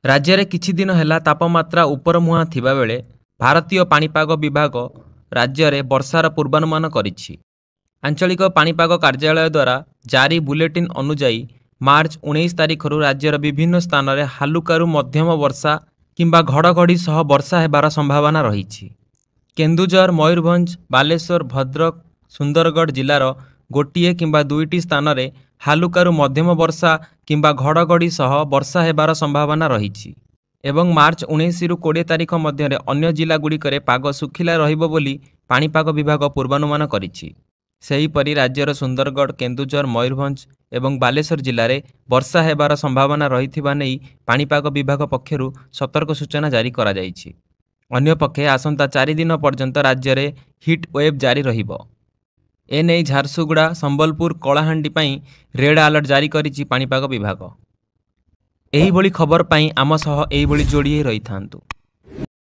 ରାଜ୍ୟରେ କିଛି ଦିନ ହେଲା ତାପମାତ୍ରା ଉପରମୁହାଁ ଥିବାବେଳେ ଭାରତୀୟ ପାଣିପାଗ ବିଭାଗ ରାଜ୍ୟରେ ବର୍ଷାର ପୂର୍ବାନୁମାନ କରିଛି। ଆଞ୍ଚଳିକ ପାଣିପାଗ କାର୍ଯ୍ୟାଳୟ ଦ୍ୱାରା ଜାରି ବୁଲେଟିନ୍ ଅନୁଯାୟୀ ମାର୍ଚ୍ଚ 19 ତାରିଖରୁ ରାଜ୍ୟର ବିଭିନ୍ନ ସ୍ଥାନରେ ହାଲୁକାରୁ ମଧ୍ୟମ ବର୍ଷା କିମ୍ବା ଘଡ଼ଘଡ଼ି ସହ ବର୍ଷା ହେବାର ସମ୍ଭାବନା ରହିଛି। କେନ୍ଦୁଝର, ମୟୂରଭଞ୍ଜ, ବାଲେଶ୍ୱର, ଭଦ୍ରକ, ସୁନ୍ଦରଗଡ଼ ଜିଲ୍ଲାର ଗୋଟିଏ କିମ୍ବା ଦୁଇଟି ସ୍ଥାନରେ ହାଲୁକାରୁ ମଧ୍ୟମ ବର୍ଷା କିମ୍ବା ଘଡ଼ଘଡ଼ି ସହ ବର୍ଷା ହେବାର ସମ୍ଭାବନା ରହିଛି ଏବଂ ମାର୍ଚ୍ଚ 19ରୁ 20 ତାରିଖ ମଧ୍ୟରେ ଅନ୍ୟ ଜିଲ୍ଲାଗୁଡ଼ିକରେ ପାଗ ଶୁଖିଲା ରହିବ ବୋଲି ପାଣିପାଗ ବିଭାଗ ପୂର୍ବାନୁମାନ କରିଛି। ସେହିପରି ରାଜ୍ୟର ସୁନ୍ଦରଗଡ଼, କେନ୍ଦୁଝର, ମୟୂରଭଞ୍ଜ ଏବଂ ବାଲେଶ୍ୱର ଜିଲ୍ଲାରେ ବର୍ଷା ହେବାର ସମ୍ଭାବନା ରହିଥିବା ନେଇ ପାଣିପାଗ ବିଭାଗ ପକ୍ଷରୁ ସତର୍କ ସୂଚନା ଜାରି କରାଯାଇଛି। ଅନ୍ୟପକ୍ଷେ ଆସନ୍ତା 4 ଦିନ ପର୍ଯ୍ୟନ୍ତ ରାଜ୍ୟରେ ହିଟ୍ ୱେଭ୍ ଜାରି ରହିବ। ଏନେଇ ଝାରସୁଗୁଡ଼ା, ସମ୍ବଲପୁର, କଳାହାଣ୍ଡି ପାଇଁ ରେଡ୍ ଆଲର୍ଟ ଜାରି କରିଛି ପାଣିପାଗ ବିଭାଗ। ଏହିଭଳି ଖବର ପାଇଁ ଆମ ସହ ଏହିଭଳି ଯୋଡ଼ି ହୋଇ ରହିଥାନ୍ତୁ।